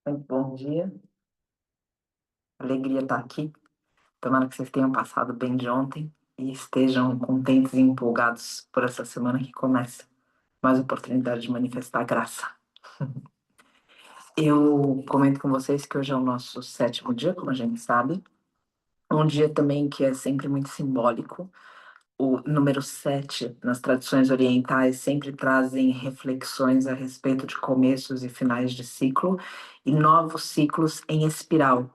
Muito bom dia, alegria estar aqui. Tomara que vocês tenham passado bem de ontem e estejam contentes e empolgados por essa semana que começa. Mais oportunidade de manifestar graça. Eu comento com vocês que hoje é o nosso sétimo dia, como a gente sabe. Um dia também que é sempre muito simbólico. O número 7 nas tradições orientais sempre trazem reflexões a respeito de começos e finais de ciclo e novos ciclos em espiral.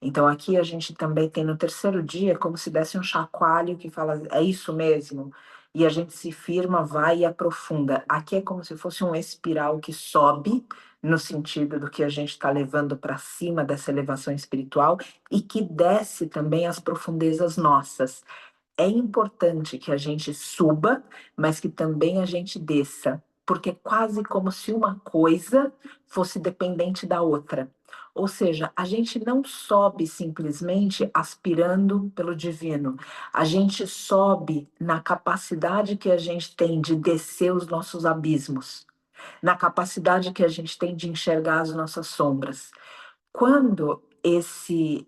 Então aqui a gente também tem no terceiro dia como se desse um chacoalho que fala, é isso mesmo, e a gente se firma, vai e aprofunda. Aqui é como se fosse um espiral que sobe no sentido do que a gente está levando para cima dessa elevação espiritual e que desce também as profundezas nossas. É importante que a gente suba, mas que também a gente desça, porque é quase como se uma coisa fosse dependente da outra. Ou seja, a gente não sobe simplesmente aspirando pelo divino, a gente sobe na capacidade que a gente tem de descer os nossos abismos, na capacidade que a gente tem de enxergar as nossas sombras. Quando esse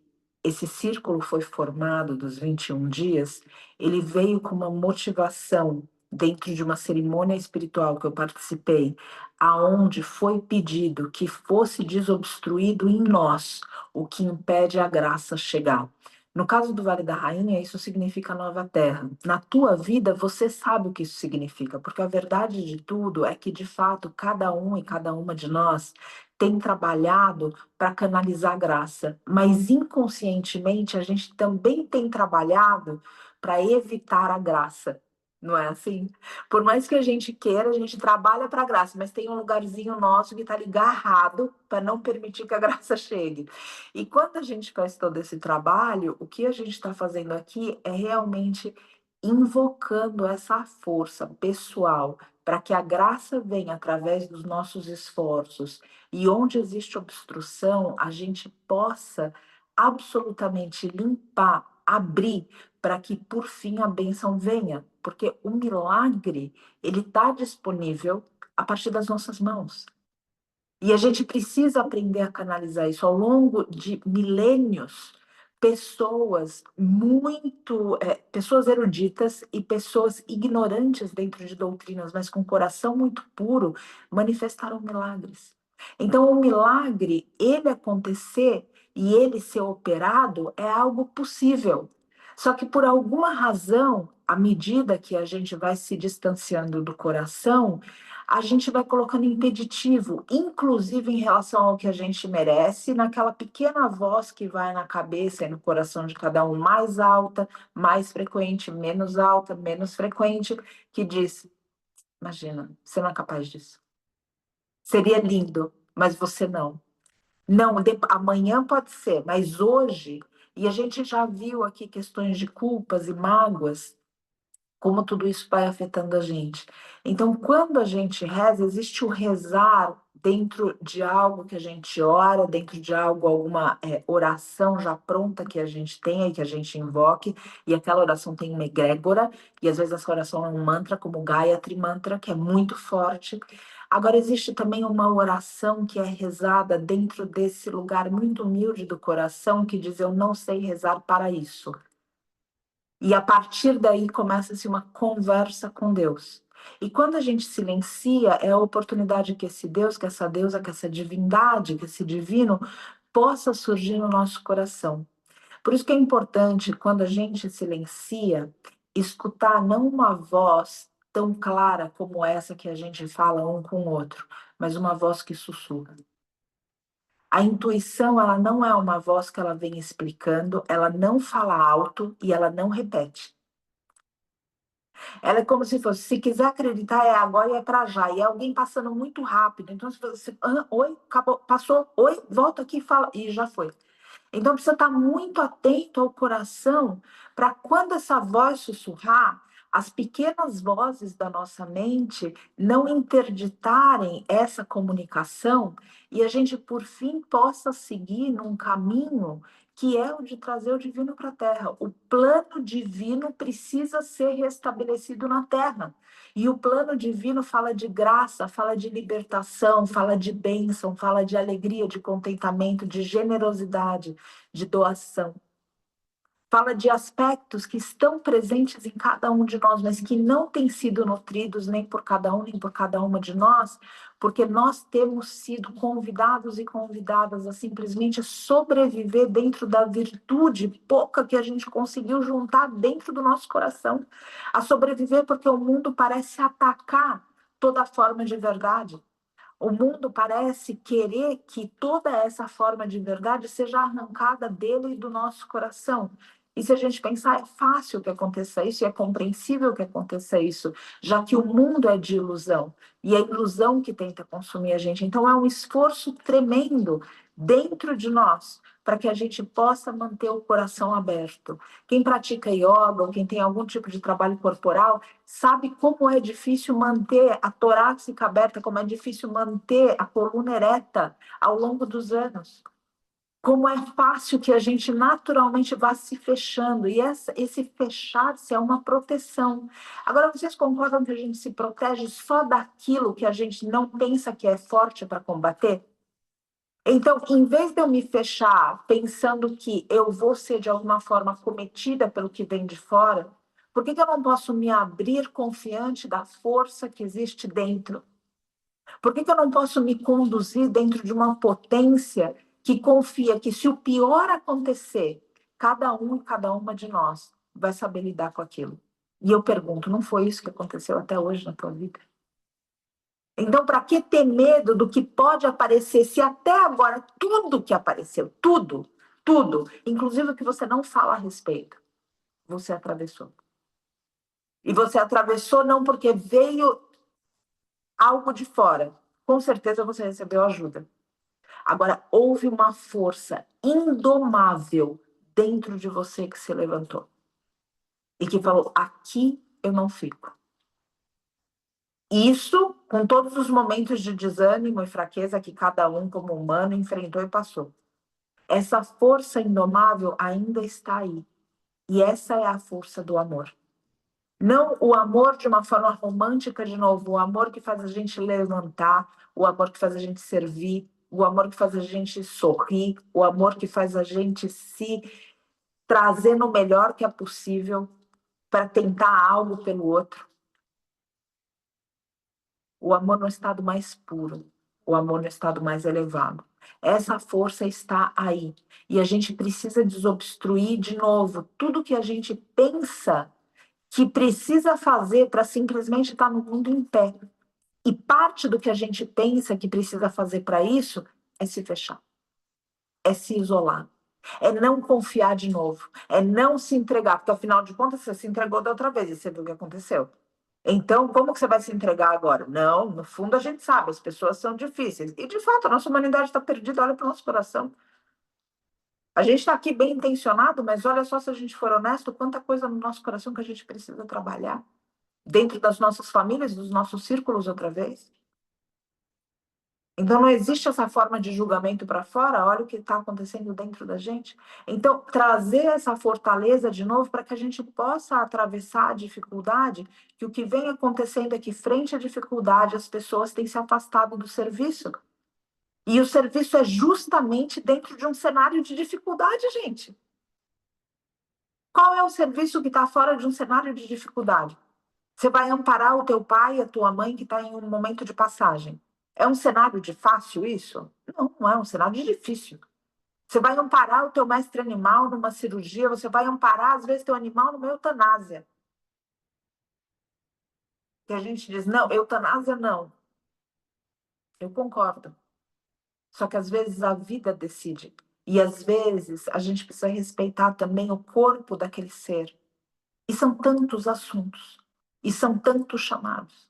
círculo foi formado dos 21 dias, ele veio com uma motivação dentro de uma cerimônia espiritual que eu participei, aonde foi pedido que fosse desobstruído em nós o que impede a graça chegar. No caso do Vale da Rainha, isso significa nova terra. Na tua vida, você sabe o que isso significa, porque a verdade de tudo é que, de fato, cada um e cada uma de nós tem trabalhado para canalizar a graça, mas inconscientemente a gente também tem trabalhado para evitar a graça. Não é assim? Por mais que a gente queira, a gente trabalha para a graça, mas tem um lugarzinho nosso que está ali garrado para não permitir que a graça chegue. E quando a gente faz todo esse trabalho, o que a gente está fazendo aqui é realmente invocando essa força pessoal para que a graça venha através dos nossos esforços e onde existe obstrução, a gente possa absolutamente limpar, abrir, para que por fim a bênção venha, porque o milagre, ele está disponível a partir das nossas mãos. E a gente precisa aprender a canalizar isso ao longo de milênios. Pessoas eruditas e pessoas ignorantes dentro de doutrinas, mas com coração muito puro, manifestaram milagres. Então, o milagre, ele acontecer e ele ser operado é algo possível. Só que por alguma razão, à medida que a gente vai se distanciando do coração, a gente vai colocando impeditivo, inclusive em relação ao que a gente merece, naquela pequena voz que vai na cabeça e no coração de cada um, mais alta, mais frequente, menos alta, menos frequente, que diz: imagina, você não é capaz disso. Seria lindo, mas você não. Não, amanhã pode ser, mas hoje, e a gente já viu aqui questões de culpas e mágoas como tudo isso vai afetando a gente. Então, quando a gente reza, existe o rezar dentro de algo que a gente ora, dentro de algo, alguma oração já pronta que a gente tenha e que a gente invoque, e aquela oração tem uma egrégora, e às vezes essa oração é um mantra, como o Gayatri Mantra, que é muito forte. Agora, existe também uma oração que é rezada dentro desse lugar muito humilde do coração, que diz: eu não sei rezar para isso. E a partir daí começa-se uma conversa com Deus. E quando a gente silencia, é a oportunidade que esse Deus, que essa deusa, que essa divindade, que esse divino possa surgir no nosso coração. Por isso que é importante, quando a gente silencia, escutar não uma voz tão clara como essa que a gente fala um com o outro, mas uma voz que sussurra. A intuição, ela não é uma voz que ela vem explicando, ela não fala alto e ela não repete. Ela é como se fosse, se quiser acreditar, é agora e é para já. E é alguém passando muito rápido. Então, se você, oi, acabou, passou, oi, volta aqui e fala, e já foi. Então, precisa estar muito atento ao coração para quando essa voz sussurrar, as pequenas vozes da nossa mente não interditarem essa comunicação e a gente, por fim, possa seguir num caminho que é o de trazer o divino para a Terra. O plano divino precisa ser restabelecido na Terra. E o plano divino fala de graça, fala de libertação, fala de bênção, fala de alegria, de contentamento, de generosidade, de doação. Fala de aspectos que estão presentes em cada um de nós, mas que não têm sido nutridos nem por cada um, nem por cada uma de nós, porque nós temos sido convidados e convidadas a simplesmente sobreviver dentro da virtude pouca que a gente conseguiu juntar dentro do nosso coração. A sobreviver porque o mundo parece atacar toda forma de verdade. O mundo parece querer que toda essa forma de verdade seja arrancada dele e do nosso coração. E se a gente pensar, é fácil que aconteça isso, e é compreensível que aconteça isso, já que o mundo é de ilusão, e é a ilusão que tenta consumir a gente. Então, é um esforço tremendo dentro de nós, para que a gente possa manter o coração aberto. Quem pratica yoga, ou quem tem algum tipo de trabalho corporal, sabe como é difícil manter a torácica aberta, como é difícil manter a coluna ereta ao longo dos anos. Como é fácil que a gente naturalmente vá se fechando. E esse fechar-se é uma proteção. Agora, vocês concordam que a gente se protege só daquilo que a gente não pensa que é forte para combater? Então, em vez de eu me fechar pensando que eu vou ser de alguma forma cometida pelo que vem de fora, por que eu não posso me abrir confiante da força que existe dentro? Por que eu não posso me conduzir dentro de uma potência que confia que, se o pior acontecer, cada um e cada uma de nós vai saber lidar com aquilo? E eu pergunto, não foi isso que aconteceu até hoje na tua vida? Então, para que ter medo do que pode aparecer, se até agora tudo que apareceu, tudo, inclusive o que você não fala a respeito, você atravessou. E você atravessou não porque veio algo de fora. Com certeza você recebeu ajuda. Agora, houve uma força indomável dentro de você que se levantou. E que falou, aqui eu não fico. Isso com todos os momentos de desânimo e fraqueza que cada um, como humano, enfrentou e passou. Essa força indomável ainda está aí. E essa é a força do amor. Não o amor de uma forma romântica, de novo, o amor que faz a gente levantar, o amor que faz a gente servir, o amor que faz a gente sorrir, o amor que faz a gente se trazer no melhor que é possível para tentar algo pelo outro. O amor no estado mais puro, o amor no estado mais elevado. Essa força está aí. E a gente precisa desobstruir de novo tudo que a gente pensa que precisa fazer para simplesmente estar no mundo em pé. E parte do que a gente pensa que precisa fazer para isso é se fechar, é se isolar, é não confiar de novo, é não se entregar, porque afinal de contas você se entregou da outra vez e você viu o que aconteceu. Então, como que você vai se entregar agora? Não, no fundo a gente sabe, as pessoas são difíceis. E, de fato, a nossa humanidade está perdida, olha para o nosso coração. A gente está aqui bem intencionado, mas olha só, se a gente for honesto, quanta coisa no nosso coração que a gente precisa trabalhar. Dentro das nossas famílias, dos nossos círculos outra vez. Então, não existe essa forma de julgamento para fora, olha o que está acontecendo dentro da gente. Então, trazer essa fortaleza de novo para que a gente possa atravessar a dificuldade, que o que vem acontecendo é que, frente à dificuldade, as pessoas têm se afastado do serviço. E o serviço é justamente dentro de um cenário de dificuldade, gente. Qual é o serviço que está fora de um cenário de dificuldade? Você vai amparar o teu pai e a tua mãe que está em um momento de passagem. É um cenário de fácil isso? Não, não é um cenário de difícil. Você vai amparar o teu mestre animal numa cirurgia, você vai amparar, às vezes, teu animal numa eutanásia. Que a gente diz, não, eutanásia não. Eu concordo. Só que às vezes a vida decide. E às vezes a gente precisa respeitar também o corpo daquele ser. E são tantos assuntos. E são tantos chamados.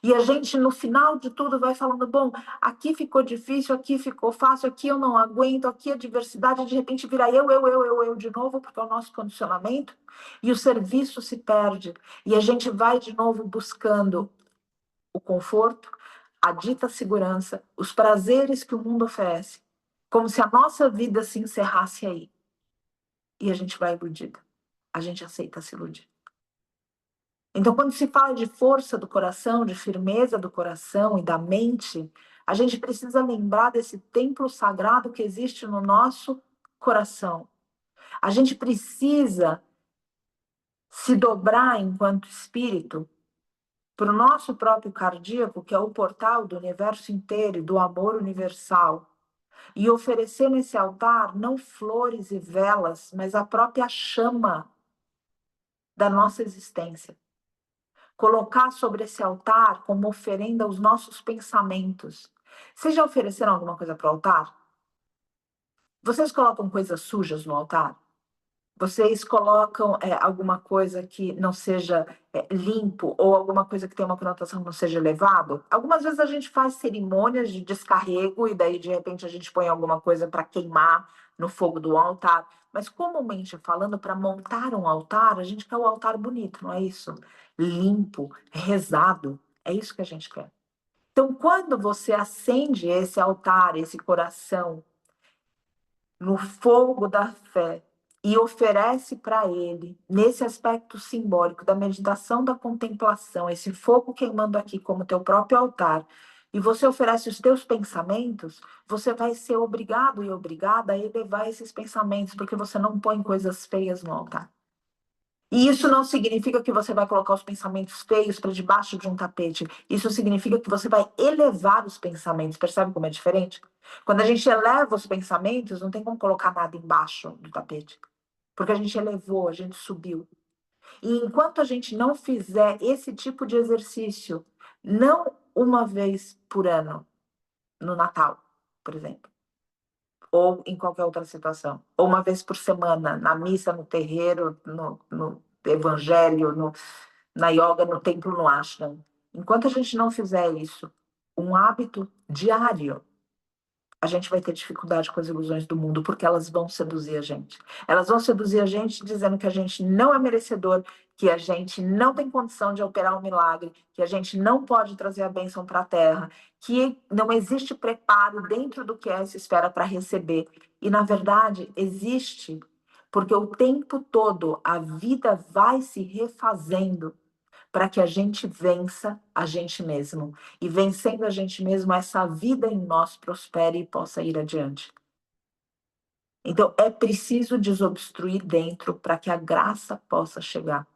E a gente, no final de tudo, vai falando, bom, aqui ficou difícil, aqui ficou fácil, aqui eu não aguento, aqui a diversidade, de repente vira eu de novo, porque é o nosso condicionamento, e o serviço se perde. E a gente vai de novo buscando o conforto, a dita segurança, os prazeres que o mundo oferece, como se a nossa vida se encerrasse aí. E a gente vai iludido. A gente aceita se iludir. Então, quando se fala de força do coração, de firmeza do coração e da mente, a gente precisa lembrar desse templo sagrado que existe no nosso coração. A gente precisa se dobrar enquanto espírito para o nosso próprio cardíaco, que é o portal do universo inteiro, do amor universal, e oferecer nesse altar não flores e velas, mas a própria chama da nossa existência. Colocar sobre esse altar como oferenda os nossos pensamentos. Vocês já ofereceram alguma coisa para o altar? Vocês colocam coisas sujas no altar? Vocês colocam alguma coisa que não seja limpo ou alguma coisa que tenha uma conotação que não seja elevado? Algumas vezes a gente faz cerimônias de descarrego e daí de repente a gente põe alguma coisa para queimar no fogo do altar. Mas comumente falando, para montar um altar, a gente quer o altar bonito, não é isso? Limpo, rezado. É isso que a gente quer. Então, quando você acende esse altar, esse coração, no fogo da fé e oferece para ele, nesse aspecto simbólico da meditação, da contemplação, esse fogo queimando aqui como teu próprio altar, e você oferece os teus pensamentos, você vai ser obrigado e obrigada a elevar esses pensamentos, porque você não põe coisas feias no altar. E isso não significa que você vai colocar os pensamentos feios para debaixo de um tapete. Isso significa que você vai elevar os pensamentos. Percebe como é diferente? Quando a gente eleva os pensamentos, não tem como colocar nada embaixo do tapete. Porque a gente elevou, a gente subiu. E enquanto a gente não fizer esse tipo de exercício, não uma vez por ano, no Natal, por exemplo, ou em qualquer outra situação, ou uma vez por semana, na missa, no terreiro, no evangelho, na yoga, no templo, no ashram. Enquanto a gente não fizer isso, um hábito diário, a gente vai ter dificuldade com as ilusões do mundo, porque elas vão seduzir a gente. Elas vão seduzir a gente dizendo que a gente não é merecedor, que a gente não tem condição de operar um milagre, que a gente não pode trazer a bênção para a Terra, que não existe preparo dentro do que é essa esfera para receber. E, na verdade, existe, porque o tempo todo a vida vai se refazendo para que a gente vença a gente mesmo. E vencendo a gente mesmo, essa vida em nós prospere e possa ir adiante. Então, é preciso desobstruir dentro para que a graça possa chegar.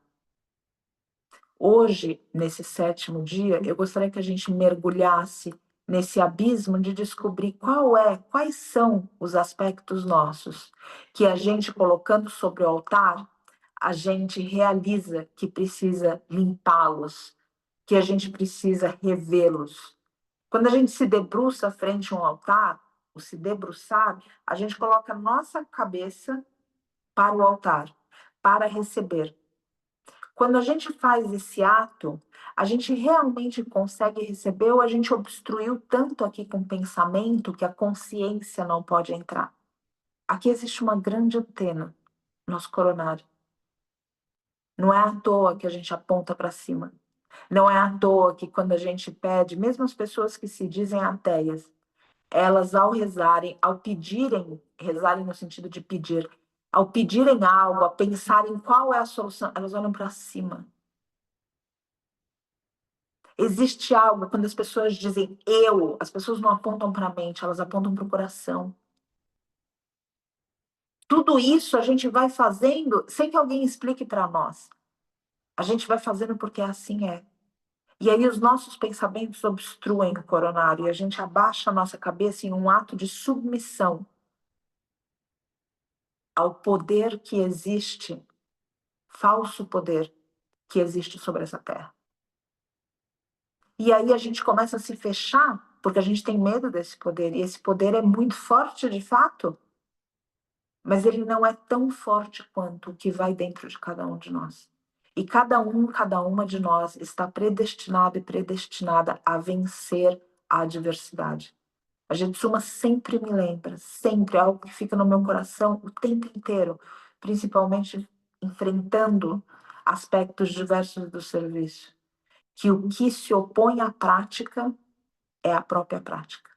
Hoje, nesse 7º dia, eu gostaria que a gente mergulhasse nesse abismo de descobrir quais são os aspectos nossos que a gente colocando sobre o altar, a gente realiza que precisa limpá-los, que a gente precisa revê-los. Quando a gente se debruça frente a um altar, o se debruçar, a gente coloca a nossa cabeça para o altar, para receber. Quando a gente faz esse ato, a gente realmente consegue receber ou a gente obstruiu tanto aqui com o pensamento que a consciência não pode entrar. Aqui existe uma grande antena, nosso coronário. Não é à toa que a gente aponta para cima. Não é à toa que quando a gente pede, mesmo as pessoas que se dizem ateias, elas ao rezarem, ao pedirem, rezarem no sentido de pedir, ao pedirem algo, a pensarem qual é a solução, elas olham para cima. Existe algo, quando as pessoas dizem eu, as pessoas não apontam para a mente, elas apontam para o coração. Tudo isso a gente vai fazendo sem que alguém explique para nós. A gente vai fazendo porque assim é. E aí os nossos pensamentos obstruem o coronário e a gente abaixa a nossa cabeça em um ato de submissão ao poder que existe, falso poder que existe sobre essa terra. E aí a gente começa a se fechar porque a gente tem medo desse poder e esse poder é muito forte de fato, mas ele não é tão forte quanto o que vai dentro de cada um de nós. E cada cada uma de nós está predestinado e predestinada a vencer a adversidade. A gente Suma sempre me lembra, sempre, é algo que fica no meu coração o tempo inteiro, principalmente enfrentando aspectos diversos do serviço, que o que se opõe à prática é a própria prática.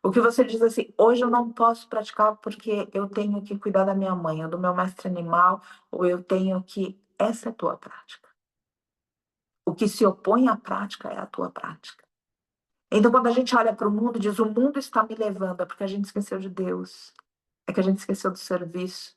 O que você diz assim, hoje eu não posso praticar porque eu tenho que cuidar da minha mãe, ou do meu mestre animal, ou eu tenho que... Essa é a tua prática. O que se opõe à prática é a tua prática. Então, quando a gente olha para o mundo e diz, o mundo está me levando, é porque a gente esqueceu de Deus, é que a gente esqueceu do serviço,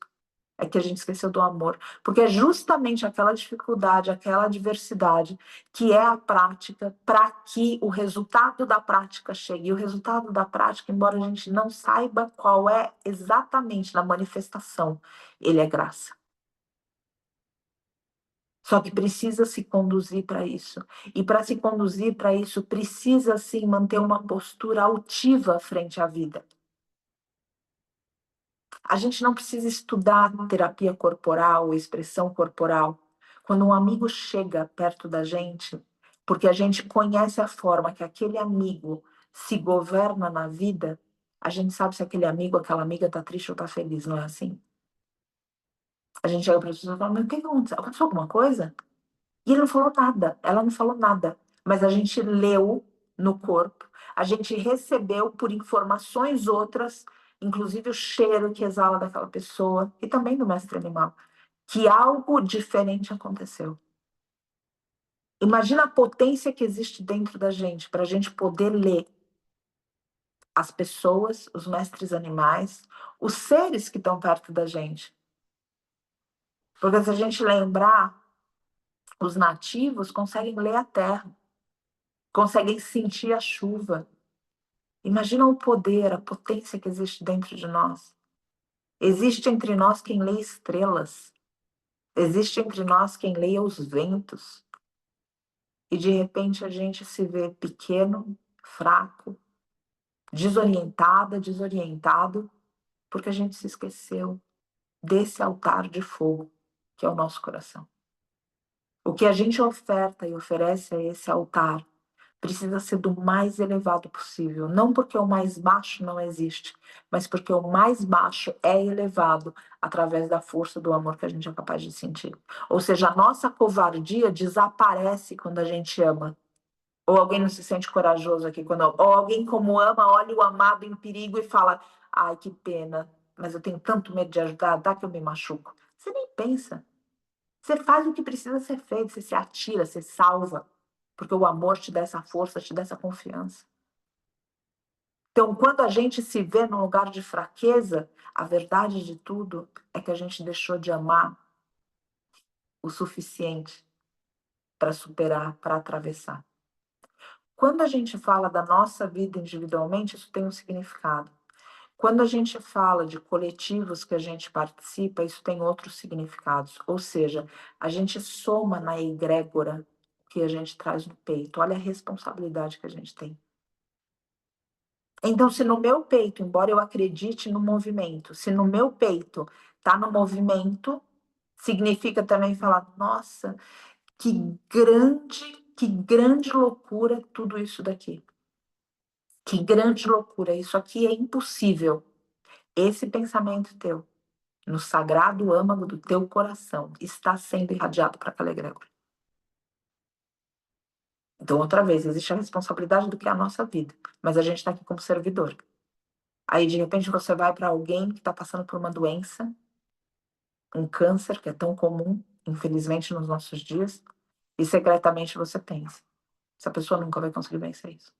é que a gente esqueceu do amor. Porque é justamente aquela dificuldade, aquela adversidade, que é a prática para que o resultado da prática chegue. E o resultado da prática, embora a gente não saiba qual é exatamente na manifestação, ele é graça. Só que precisa se conduzir para isso. E para se conduzir para isso, precisa sim manter uma postura altiva frente à vida. A gente não precisa estudar terapia corporal, expressão corporal. Quando um amigo chega perto da gente, porque a gente conhece a forma que aquele amigo se governa na vida, a gente sabe se aquele amigo, aquela amiga está triste ou está feliz, não é assim? A gente chega para a pessoa e fala, mas o que aconteceu? Aconteceu alguma coisa? E ele não falou nada, ela não falou nada. Mas a gente leu no corpo, a gente recebeu por informações outras, inclusive o cheiro que exala daquela pessoa, e também do mestre animal, que algo diferente aconteceu. Imagina a potência que existe dentro da gente, para a gente poder ler as pessoas, os mestres animais, os seres que estão perto da gente. Porque se a gente lembrar, os nativos conseguem ler a terra, conseguem sentir a chuva. Imagina o poder, a potência que existe dentro de nós. Existe entre nós quem lê estrelas. Existe entre nós quem leia os ventos. E de repente a gente se vê pequeno, fraco, desorientada, desorientado, porque a gente se esqueceu desse altar de fogo que é o nosso coração. O que a gente oferta e oferece a esse altar precisa ser do mais elevado possível. Não porque o mais baixo não existe, mas porque o mais baixo é elevado através da força do amor que a gente é capaz de sentir. Ou seja, a nossa covardia desaparece quando a gente ama. Ou alguém não se sente corajoso aqui quando... Ou alguém como ama, olha o amado em perigo e fala, ai, que pena, mas eu tenho tanto medo de ajudar, dá que eu me machuco. Você nem pensa. Você faz o que precisa ser feito, você se atira, você salva. Porque o amor te dá essa força, te dá essa confiança. Então, quando a gente se vê num lugar de fraqueza, a verdade de tudo é que a gente deixou de amar o suficiente para superar, para atravessar. Quando a gente fala da nossa vida individualmente, isso tem um significado. Quando a gente fala de coletivos que a gente participa, isso tem outros significados. Ou seja, a gente soma na egrégora que a gente traz no peito. Olha a responsabilidade que a gente tem. Então, se no meu peito, embora eu acredite no movimento, se no meu peito está no movimento, significa também falar, nossa, que grande loucura tudo isso daqui. Que grande loucura, isso aqui é impossível. Esse pensamento teu, no sagrado âmago do teu coração, está sendo irradiado para aquela egrégora. Então, outra vez, existe a responsabilidade do que é a nossa vida, mas a gente está aqui como servidor. Aí, de repente, você vai para alguém que está passando por uma doença, um câncer, que é tão comum, infelizmente, nos nossos dias, e secretamente você pensa, essa pessoa nunca vai conseguir vencer isso.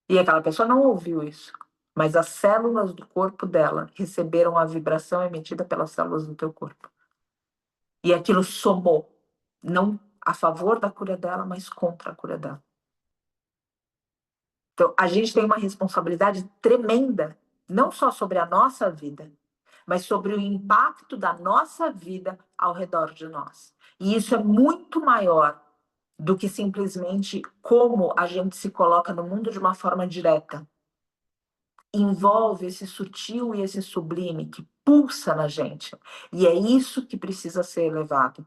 E aquela pessoa não ouviu isso, mas as células do corpo dela receberam a vibração emitida pelas células do teu corpo. E aquilo somou, não a favor da cura dela, mas contra a cura dela. Então, a gente tem uma responsabilidade tremenda, não só sobre a nossa vida, mas sobre o impacto da nossa vida ao redor de nós. E isso é muito maior do que simplesmente como a gente se coloca no mundo de uma forma direta. envolve esse sutil e esse sublime que pulsa na gente. E é isso que precisa ser elevado.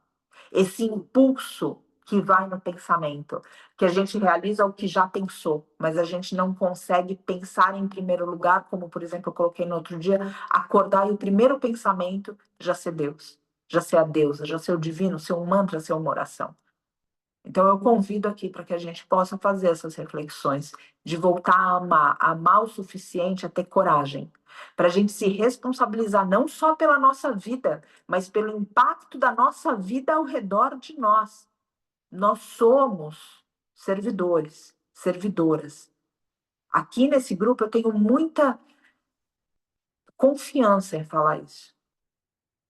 Esse impulso que vai no pensamento, que a gente realiza o que já pensou, mas a gente não consegue pensar em primeiro lugar, como, por exemplo, eu coloquei no outro dia, acordar e o primeiro pensamento já ser Deus, já ser a deusa, já ser o divino, ser um mantra, ser uma oração. Então, eu convido aqui para que a gente possa fazer essas reflexões, de voltar a amar o suficiente, a ter coragem, para a gente se responsabilizar não só pela nossa vida, mas pelo impacto da nossa vida ao redor de nós. Nós somos servidores, servidoras. Aqui nesse grupo eu tenho muita confiança em falar isso.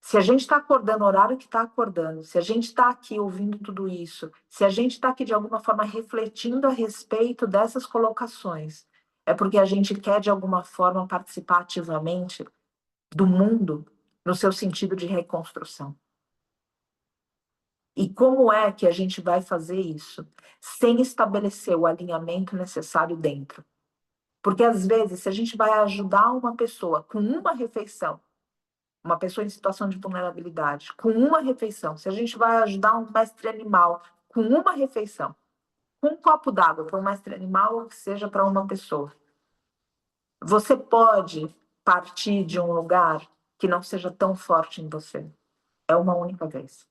Se a gente está acordando o horário que está acordando, se a gente está aqui ouvindo tudo isso, se a gente está aqui de alguma forma refletindo a respeito dessas colocações, é porque a gente quer de alguma forma participar ativamente do mundo no seu sentido de reconstrução. E como é que a gente vai fazer isso sem estabelecer o alinhamento necessário dentro? Porque às vezes, se a gente vai ajudar uma pessoa com uma refeição, uma pessoa em situação de vulnerabilidade, com uma refeição, se a gente vai ajudar um mestre animal com uma refeição, com um copo d'água para um mestre animal ou que seja para uma pessoa, você pode partir de um lugar que não seja tão forte em você. É uma única vez.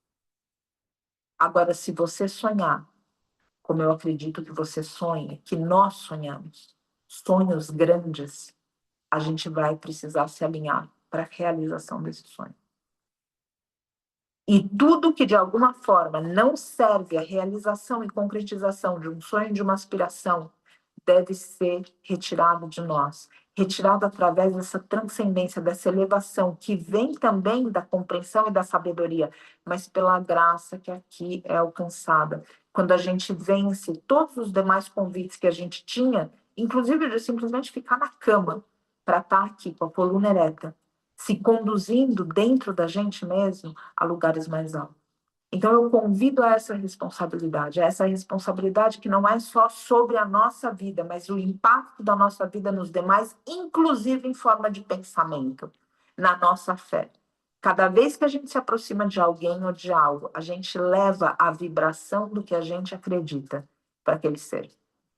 Agora, se você sonhar, como eu acredito que você sonha, que nós sonhamos, sonhos grandes, a gente vai precisar se alinhar para a realização desse sonho. E tudo que de alguma forma não serve à realização e concretização de um sonho, de uma aspiração, deve ser retirado de nós. Retirado através dessa transcendência, dessa elevação, que vem também da compreensão e da sabedoria, mas pela graça que aqui é alcançada. Quando a gente vence todos os demais convites que a gente tinha, inclusive de simplesmente ficar na cama, para estar aqui com a coluna ereta, se conduzindo dentro da gente mesmo a lugares mais altos. Então, eu convido a essa responsabilidade que não é só sobre a nossa vida, mas o impacto da nossa vida nos demais, inclusive em forma de pensamento, na nossa fé. Cada vez que a gente se aproxima de alguém ou de algo, a gente leva a vibração do que a gente acredita para aquele ser.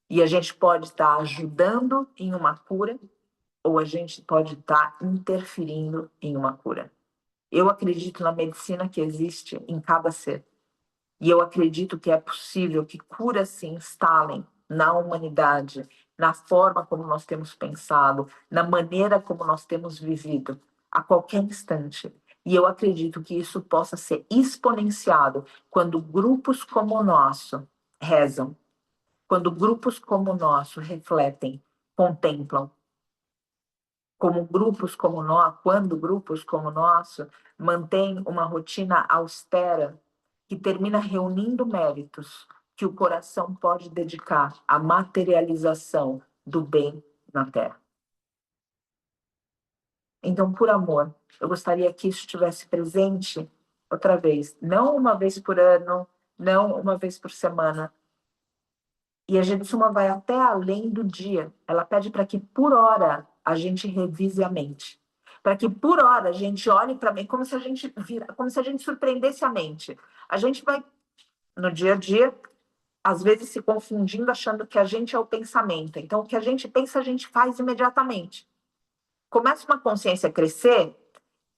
E a gente pode estar ajudando em uma cura, ou a gente pode estar interferindo em uma cura. Eu acredito na medicina que existe em cada ser. E eu acredito que é possível que curas se instalem na humanidade, na forma como nós temos pensado, na maneira como nós temos vivido, a qualquer instante. E eu acredito que isso possa ser exponenciado quando grupos como o nosso rezam, quando grupos como o nosso refletem, contemplam, como grupos como nós, quando grupos como o nosso mantêm uma rotina austera que termina reunindo méritos que o coração pode dedicar à materialização do bem na Terra. Então, por amor, eu gostaria que isso estivesse presente outra vez, não uma vez por ano, não uma vez por semana. E a Jetsuma vai até além do dia. Ela pede para que, por hora, a gente revise a mente. Para que, por hora, a gente olhe para a mente, como se a gente como se a gente surpreendesse a mente. A gente vai, no dia a dia, às vezes se confundindo, achando que a gente é o pensamento. Então, o que a gente pensa, a gente faz imediatamente. Começa uma consciência a crescer,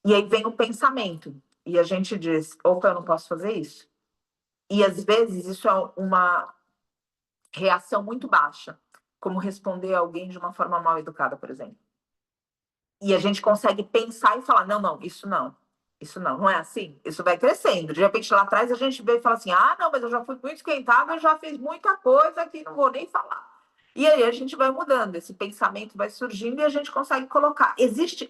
e aí vem o pensamento. E a gente diz, opa, eu não posso fazer isso. E, às vezes, isso é uma reação muito baixa, como responder a alguém de uma forma mal educada, por exemplo. E a gente consegue pensar e falar, não, isso não é assim? Isso vai crescendo. De repente, lá atrás, a gente vê e fala assim, não, mas eu já fui muito esquentada, eu já fiz muita coisa que não vou nem falar. E aí a gente vai mudando, esse pensamento vai surgindo e a gente consegue colocar.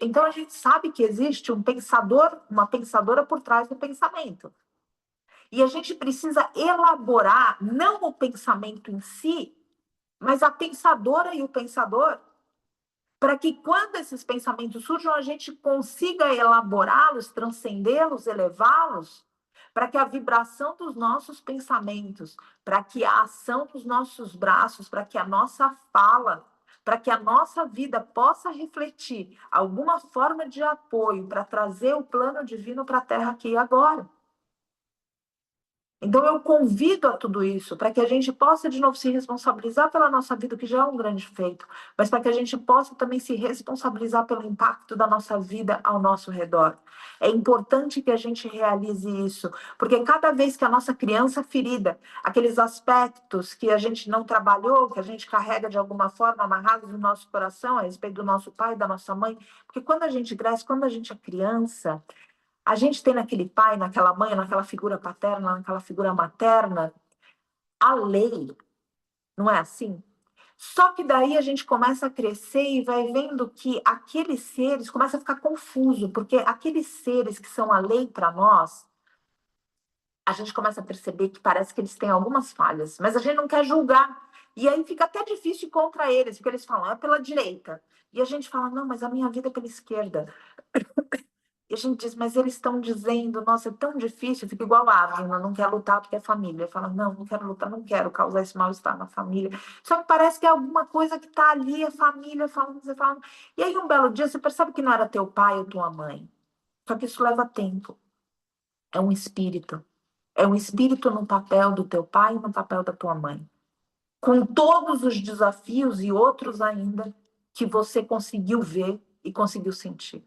Então a gente sabe que existe um pensador, uma pensadora por trás do pensamento. E a gente precisa elaborar não o pensamento em si, mas a pensadora e o pensador, para que quando esses pensamentos surjam, a gente consiga elaborá-los, transcendê-los, elevá-los, para que a vibração dos nossos pensamentos, para que a ação dos nossos braços, para que a nossa fala para que a nossa vida possa refletir alguma forma de apoio para trazer o plano divino para a Terra aqui e agora. Então, eu convido a tudo isso, para que a gente possa, de novo, se responsabilizar pela nossa vida, que já é um grande feito, mas para que a gente possa também se responsabilizar pelo impacto da nossa vida ao nosso redor. É importante que a gente realize isso, porque cada vez que a nossa criança ferida, aqueles aspectos que a gente não trabalhou, que a gente carrega de alguma forma amarrados no nosso coração, a respeito do nosso pai, da nossa mãe, porque quando a gente cresce, quando a gente é criança, a gente tem naquele pai, naquela mãe, naquela figura paterna, naquela figura materna, a lei, não é assim? Só que daí a gente começa a crescer e vai vendo que aqueles seres começa a ficar confuso, porque aqueles seres que são a lei para nós, a gente começa a perceber que parece que eles têm algumas falhas, mas a gente não quer julgar. E aí fica até difícil ir contra eles, porque eles falam, é pela direita. E a gente fala, não, mas a minha vida é pela esquerda. E a gente diz, mas eles estão dizendo, nossa, é tão difícil, fica igual a Ávila, não quer lutar porque é família. Fala, não, não quero lutar, não quero causar esse mal-estar na família. Só que parece que é alguma coisa que está ali, a família falando, você fala. E aí um belo dia você percebe que não era teu pai ou tua mãe. Só que isso leva tempo. É um espírito. É um espírito no papel do teu pai e no papel da tua mãe. Com todos os desafios e outros ainda que você conseguiu ver e conseguiu sentir.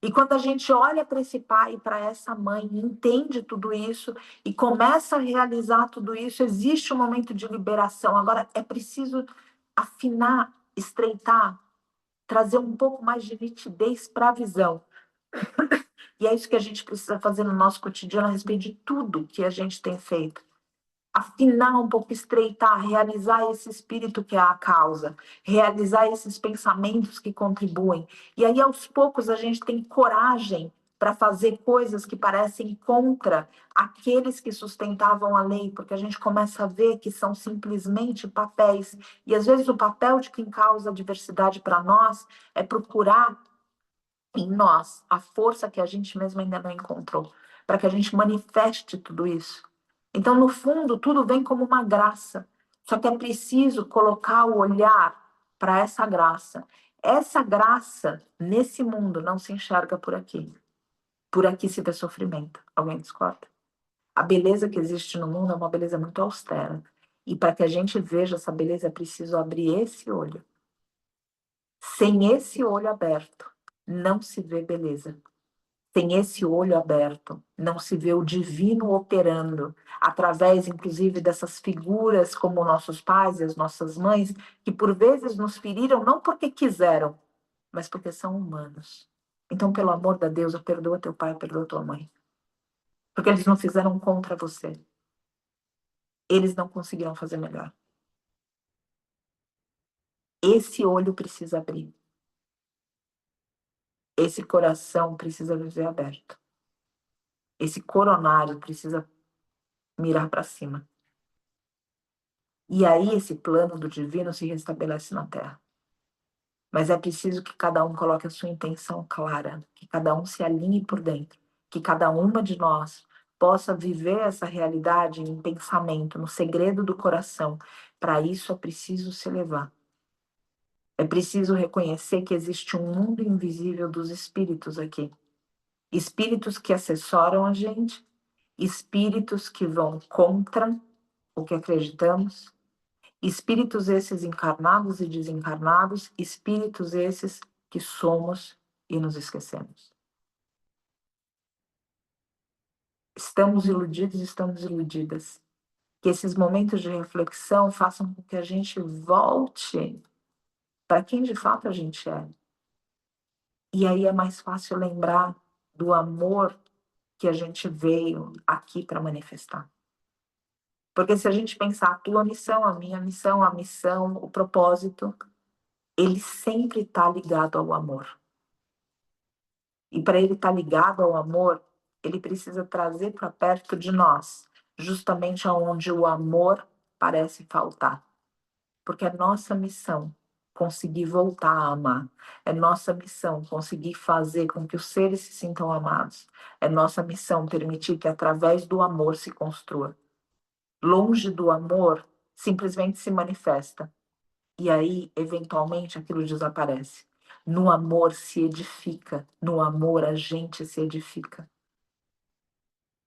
E quando a gente olha para esse pai e para essa mãe, entende tudo isso e começa a realizar tudo isso, existe um momento de liberação. Agora é preciso afinar, estreitar, trazer um pouco mais de nitidez para a visão. E é isso que a gente precisa fazer no nosso cotidiano a respeito de tudo que a gente tem feito. Afinar um pouco, estreitar, realizar esse espírito que é a causa, realizar esses pensamentos que contribuem. E aí, aos poucos, a gente tem coragem para fazer coisas que parecem contra aqueles que sustentavam a lei, porque a gente começa a ver que são simplesmente papéis. E às vezes o papel de quem causa diversidade para nós é procurar em nós a força que a gente mesmo ainda não encontrou, para que a gente manifeste tudo isso. Então, no fundo, tudo vem como uma graça. Só que é preciso colocar o olhar para essa graça. Essa graça, nesse mundo, não se enxerga por aqui. Por aqui se vê sofrimento. Alguém discorda? A beleza que existe no mundo é uma beleza muito austera. E para que a gente veja essa beleza, é preciso abrir esse olho. Sem esse olho aberto, não se vê beleza. Sem esse olho aberto, não se vê o divino operando, através, inclusive, dessas figuras como nossos pais e as nossas mães, que por vezes nos feriram não porque quiseram, mas porque são humanos. Então, pelo amor de Deus, perdoa teu pai, perdoa tua mãe. Porque eles não fizeram contra você. Eles não conseguiram fazer melhor. Esse olho precisa abrir. Esse coração precisa viver aberto. Esse coronário precisa mirar para cima. E aí esse plano do divino se restabelece na Terra. Mas é preciso que cada um coloque a sua intenção clara, que cada um se alinhe por dentro, que cada uma de nós possa viver essa realidade em pensamento, no segredo do coração. Para isso é preciso se elevar. É preciso reconhecer que existe um mundo invisível dos espíritos aqui. Espíritos que assessoram a gente, espíritos que vão contra o que acreditamos, espíritos esses encarnados e desencarnados, espíritos esses que somos e nos esquecemos. Estamos iludidos, estamos iludidas. Que esses momentos de reflexão façam com que a gente volte para quem de fato a gente é. E aí é mais fácil lembrar do amor que a gente veio aqui para manifestar. Porque se a gente pensar a tua missão, a minha missão, a missão, o propósito, ele sempre está ligado ao amor. E para ele estar ligado ao amor, ele precisa trazer para perto de nós, justamente aonde o amor parece faltar. Porque é nossa missão conseguir voltar a amar. É nossa missão conseguir fazer com que os seres se sintam amados. É nossa missão permitir que através do amor se construa. Longe do amor, simplesmente se manifesta. E aí, eventualmente, aquilo desaparece. No amor se edifica, no amor a gente se edifica.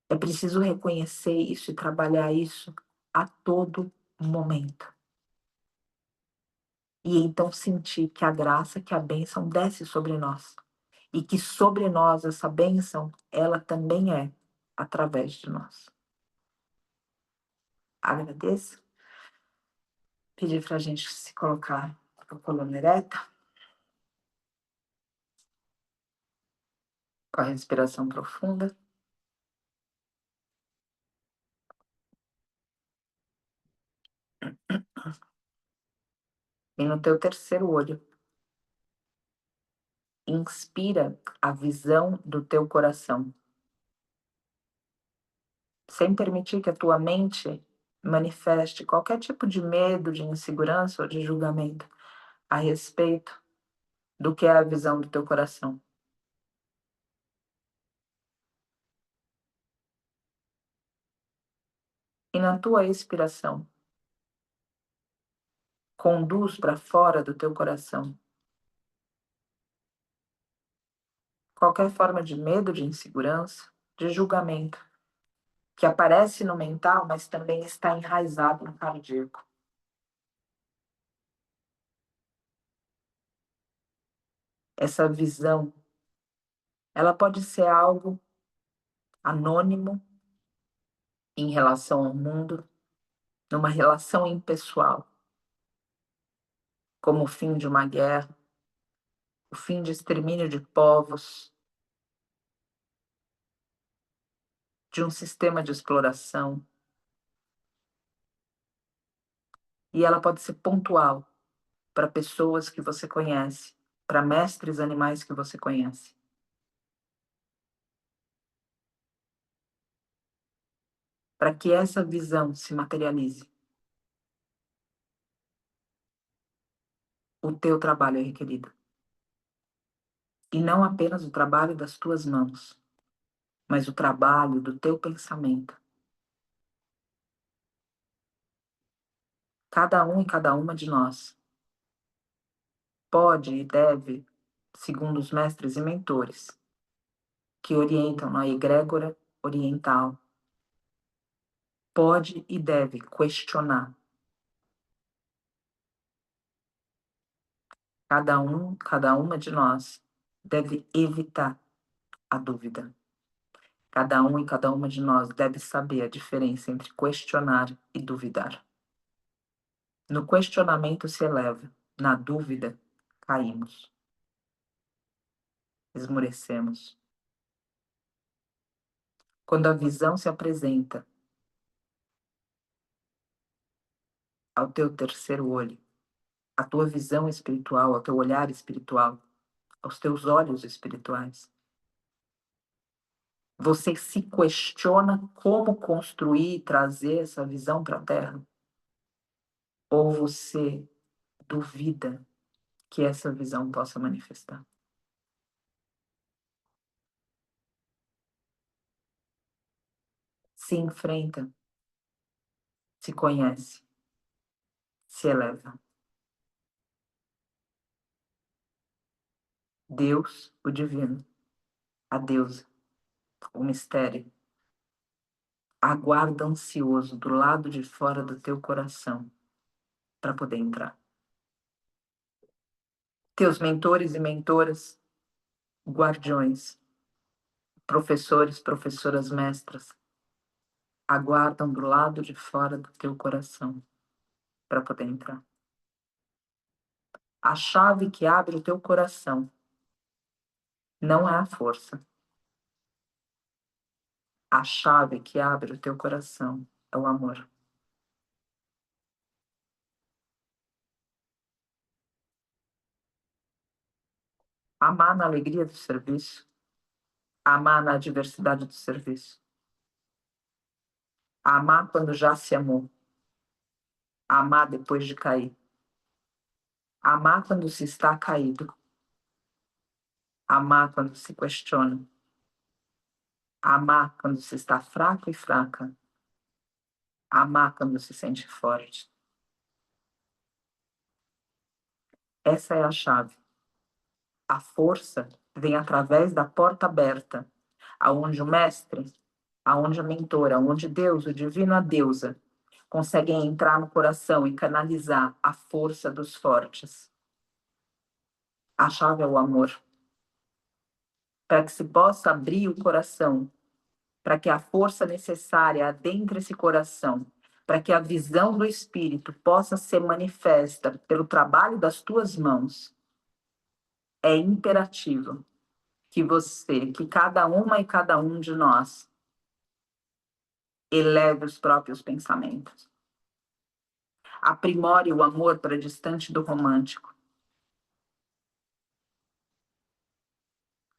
É preciso reconhecer isso e trabalhar isso a todo momento. E então sentir que a graça, que a bênção desce sobre nós. E que sobre nós essa bênção, ela também é através de nós. Agradeço. Pedir para a gente se colocar com a coluna ereta, com a respiração profunda. E no teu terceiro olho, inspira a visão do teu coração, sem permitir que a tua mente manifeste qualquer tipo de medo, de insegurança ou de julgamento a respeito do que é a visão do teu coração. E na tua expiração, conduz para fora do teu coração qualquer forma de medo, de insegurança, de julgamento, que aparece no mental, mas também está enraizado no cardíaco. Essa visão, ela pode ser algo anônimo em relação ao mundo, numa relação impessoal, como o fim de uma guerra, o fim de extermínio de povos, de um sistema de exploração. E ela pode ser pontual para pessoas que você conhece, para mestres animais que você conhece. Para que essa visão se materialize, o teu trabalho é requerido. E não apenas o trabalho das tuas mãos, mas o trabalho do teu pensamento. Cada um e cada uma de nós pode e deve, segundo os mestres e mentores, que orientam na egrégora oriental, pode e deve questionar. Cada um, cada uma de nós deve evitar a dúvida. Cada um e cada uma de nós deve saber a diferença entre questionar e duvidar. No questionamento se eleva, na dúvida caímos, esmorecemos. Quando a visão se apresenta ao teu terceiro olho, a tua visão espiritual, ao teu olhar espiritual, aos teus olhos espirituais, você se questiona como construir e trazer essa visão para a Terra? Ou você duvida que essa visão possa manifestar? Se enfrenta, se conhece, se eleva. Deus, o divino, a deusa, o mistério, aguarda ansioso do lado de fora do teu coração para poder entrar. Teus mentores e mentoras, guardiões, professores, professoras, mestras, aguardam do lado de fora do teu coração para poder entrar. A chave que abre o teu coração não é a força. A chave que abre o teu coração é o amor. Amar na alegria do serviço, amar na adversidade do serviço, amar quando já se amou, amar depois de cair, amar quando se está caído, amar quando se questiona, amar quando se está fraco e fraca, amar quando se sente forte. Essa é a chave. A força vem através da porta aberta, aonde o mestre, aonde a mentora, aonde Deus, o divino, a deusa, conseguem entrar no coração e canalizar a força dos fortes. A chave é o amor. Para que se possa abrir o coração, para que a força necessária adentre esse coração, para que a visão do Espírito possa ser manifesta pelo trabalho das tuas mãos, é imperativo que cada uma e cada um de nós eleve os próprios pensamentos. Aprimore o amor para distante do romântico.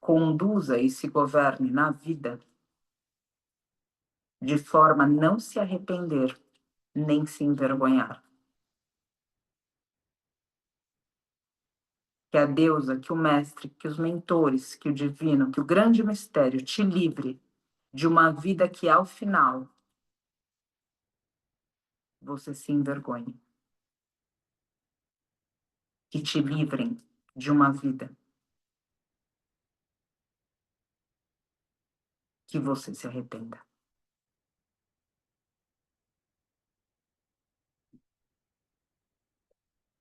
Conduza e se governe na vida de forma a não se arrepender nem se envergonhar. Que a deusa, que o mestre, que os mentores, que o divino, que o grande mistério te livre de uma vida que ao final você se envergonhe. Que te livrem de uma vida que você se arrependa.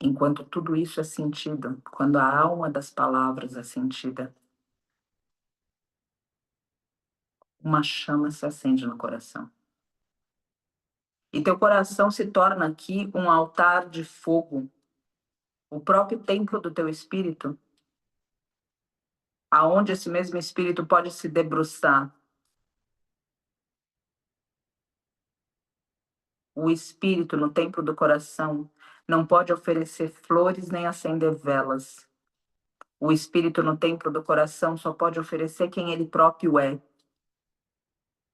Enquanto tudo isso é sentido, quando a alma das palavras é sentida, uma chama se acende no coração. E teu coração se torna aqui um altar de fogo, o próprio templo do teu espírito, aonde esse mesmo espírito pode se debruçar. O espírito no templo do coração não pode oferecer flores nem acender velas. O espírito no templo do coração só pode oferecer quem ele próprio é.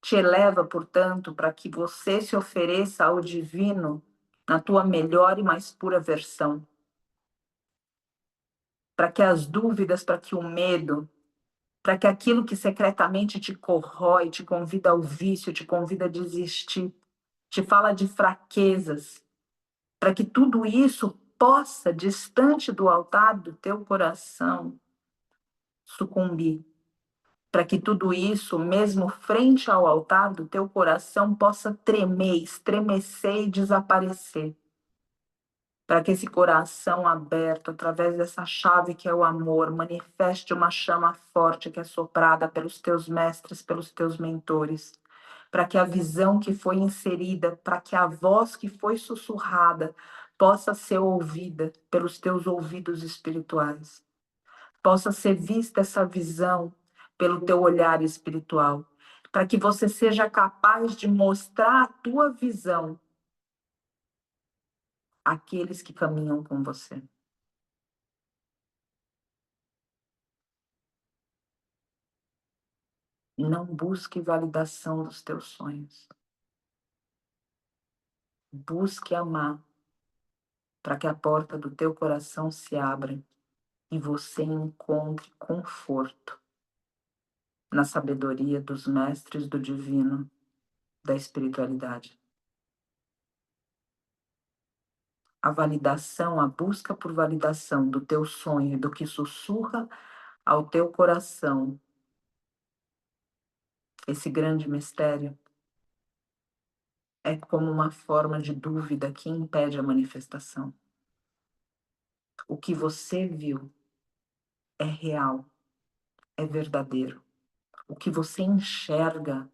Te eleva, portanto, para que você se ofereça ao divino na tua melhor e mais pura versão. Para que as dúvidas, para que o medo, para que aquilo que secretamente te corrói, te convida ao vício, te convida a desistir, te fala de fraquezas, para que tudo isso possa, distante do altar do teu coração, sucumbir. Para que tudo isso, mesmo frente ao altar do teu coração, possa tremer, estremecer e desaparecer. Para que esse coração aberto, através dessa chave que é o amor, manifeste uma chama forte que é soprada pelos teus mestres, pelos teus mentores. Para que a visão que foi inserida, para que a voz que foi sussurrada, possa ser ouvida pelos teus ouvidos espirituais. Possa ser vista essa visão pelo teu olhar espiritual. Para que você seja capaz de mostrar a tua visão àqueles que caminham com você. Não busque validação dos teus sonhos. Busque amar para que a porta do teu coração se abra e você encontre conforto na sabedoria dos mestres do divino, da espiritualidade. A validação, a busca por validação do teu sonho, do que sussurra ao teu coração, esse grande mistério, é como uma forma de dúvida que impede a manifestação. O que você viu é real, é verdadeiro. O que você enxerga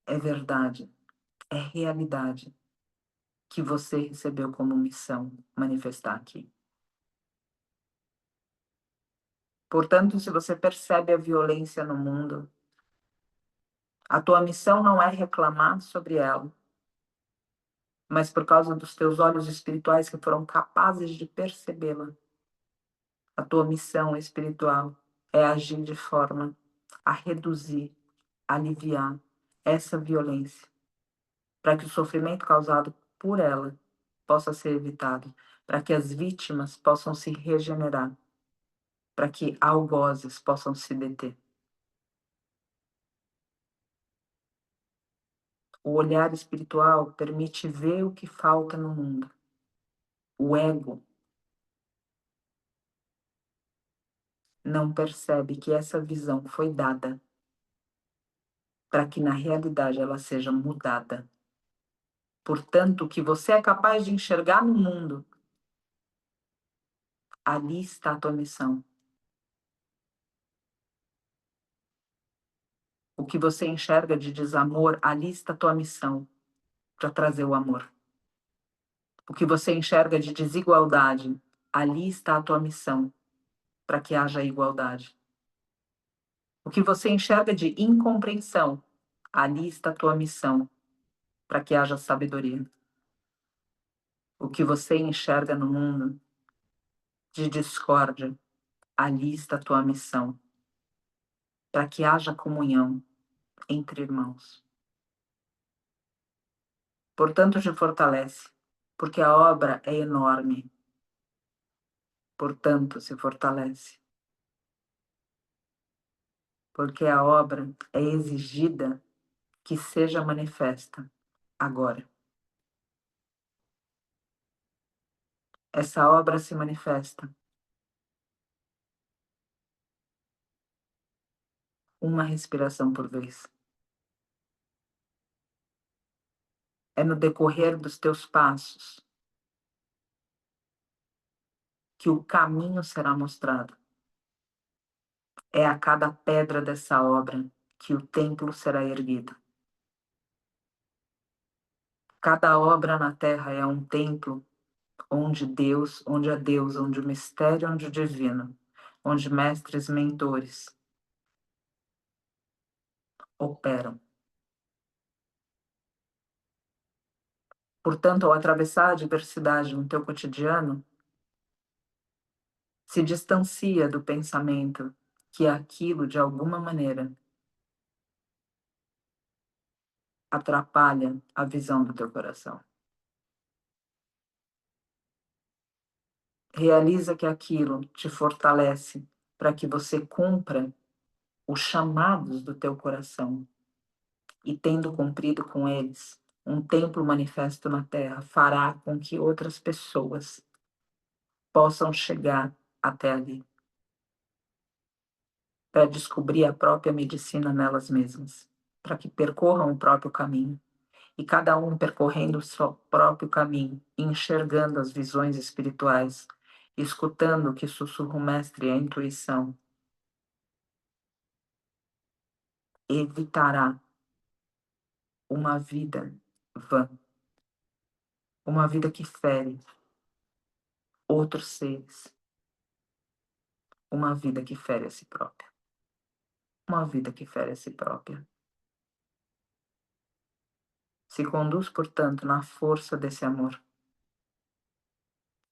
é verdade, é realidade que você recebeu como missão manifestar aqui. Portanto, se você percebe a violência no mundo, a tua missão não é reclamar sobre ela, mas por causa dos teus olhos espirituais que foram capazes de percebê-la, a tua missão espiritual é agir de forma a reduzir, aliviar essa violência, para que o sofrimento causado por ela possa ser evitado, para que as vítimas possam se regenerar, para que algozes possam se deter. O olhar espiritual permite ver o que falta no mundo. O ego não percebe que essa visão foi dada para que na realidade ela seja mudada. Portanto, o que você é capaz de enxergar no mundo, ali está a tua missão. O que você enxerga de desamor, ali está a tua missão para trazer o amor. O que você enxerga de desigualdade, ali está a tua missão para que haja igualdade. O que você enxerga de incompreensão, ali está a tua missão para que haja sabedoria. O que você enxerga no mundo de discórdia, ali está a tua missão para que haja comunhão entre irmãos. Portanto, te fortalece, porque a obra é enorme. Portanto, se fortalece, porque a obra é exigida que seja manifesta agora. Essa obra se manifesta uma respiração por vez. É no decorrer dos teus passos que o caminho será mostrado. É a cada pedra dessa obra que o templo será erguido. Cada obra na terra é um templo onde há Deus, onde o mistério, onde o divino, onde mestres mentores operam. Portanto, ao atravessar a adversidade no teu cotidiano, se distancia do pensamento que aquilo, de alguma maneira, atrapalha a visão do teu coração. Realiza que aquilo te fortalece para que você cumpra os chamados do teu coração. E tendo cumprido com eles, um templo manifesto na terra fará com que outras pessoas possam chegar até ali, para descobrir a própria medicina nelas mesmas, para que percorram o próprio caminho. E cada um percorrendo o seu próprio caminho, enxergando as visões espirituais, escutando o que sussurra o mestre e a intuição, evitará uma vida vã, uma vida que fere outros seres, uma vida que fere a si própria, uma vida que fere a si própria. Se conduz, portanto, na força desse amor.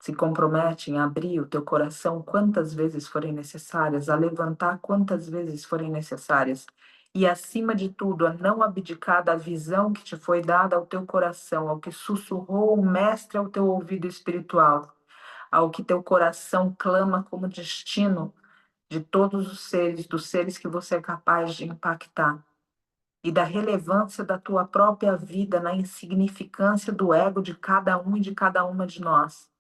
Se compromete em abrir o teu coração quantas vezes forem necessárias, a levantar quantas vezes forem necessárias, e, acima de tudo, a não abdicar da visão que te foi dada ao teu coração, ao que sussurrou o mestre ao teu ouvido espiritual, ao que teu coração clama como destino de todos os seres, dos seres que você é capaz de impactar, e da relevância da tua própria vida na insignificância do ego de cada um e de cada uma de nós.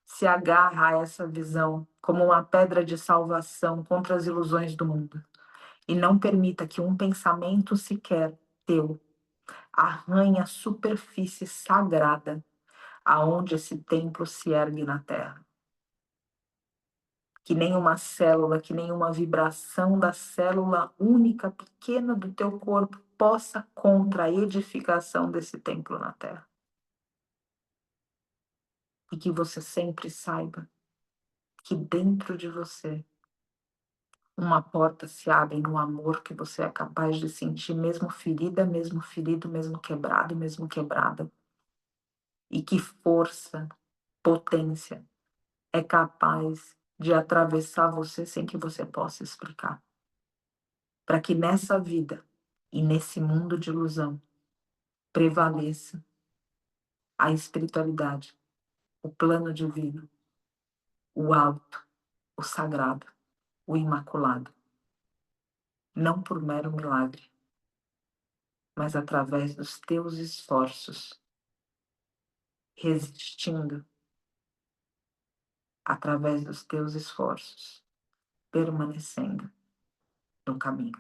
Se agarra a essa visão como uma pedra de salvação contra as ilusões do mundo. E não permita que um pensamento sequer teu arranhe a superfície sagrada aonde esse templo se ergue na terra. Que nenhuma célula, que nenhuma vibração da célula única, pequena do teu corpo possa contra a edificação desse templo na terra. E que você sempre saiba que dentro de você uma porta se abre no amor que você é capaz de sentir, mesmo ferida, mesmo ferido, mesmo quebrado, mesmo quebrada. E que força, potência é capaz de atravessar você sem que você possa explicar. Para que nessa vida e nesse mundo de ilusão prevaleça a espiritualidade, o plano divino, o alto, o sagrado, o imaculado. Não por mero milagre, mas através dos teus esforços, resistindo através dos teus esforços, permanecendo no caminho.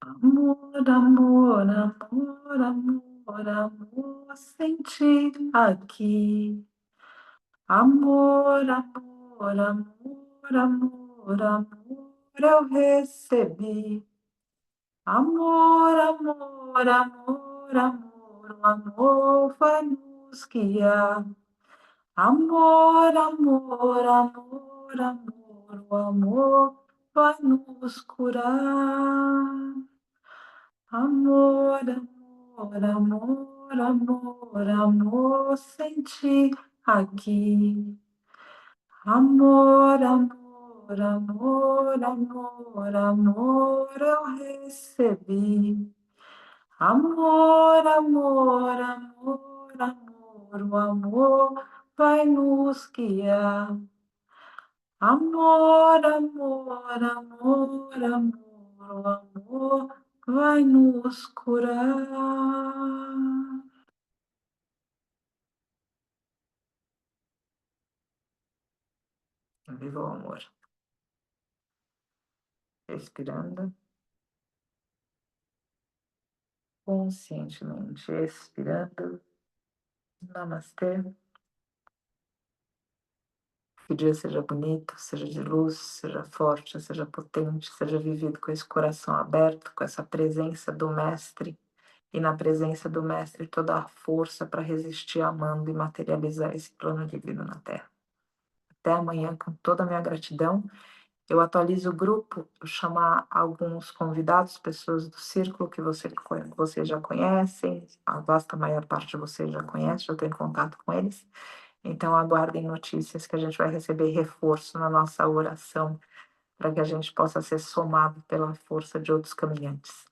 Amor, amor, amor, amor, amor, senti aqui. Amor, amor, amor, amor, amor, eu recebi. Amor, amor, amor, amor, o amor vai nos guiar. Amor, amor, amor, amor, o amor vai nos curar. Amor, amor, amor, amor, amor, senti aqui. Amor, amor, amor, amor, amor, eu recebi. Amor, amor, amor, amor, o amor vai nos guiar. Amor, amor, amor, amor, o amor vai nos curar. Viva o amor. Respirando conscientemente, expirando. Namastê. Que o dia seja bonito, seja de luz, seja forte, seja potente, seja vivido com esse coração aberto, com essa presença do Mestre, e na presença do Mestre toda a força para resistir amando e materializar esse plano de vida na Terra. Até amanhã, com toda a minha gratidão. Eu atualizo o grupo, eu chamar alguns convidados, pessoas do círculo que vocês já conhecem, a vasta maior parte de vocês já conhece, já tem contato com eles. Então aguardem notícias que a gente vai receber reforço na nossa oração, para que a gente possa ser somado pela força de outros caminhantes.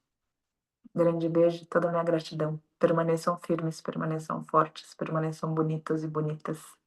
Grande beijo e toda a minha gratidão. Permaneçam firmes, permaneçam fortes, permaneçam bonitos e bonitas.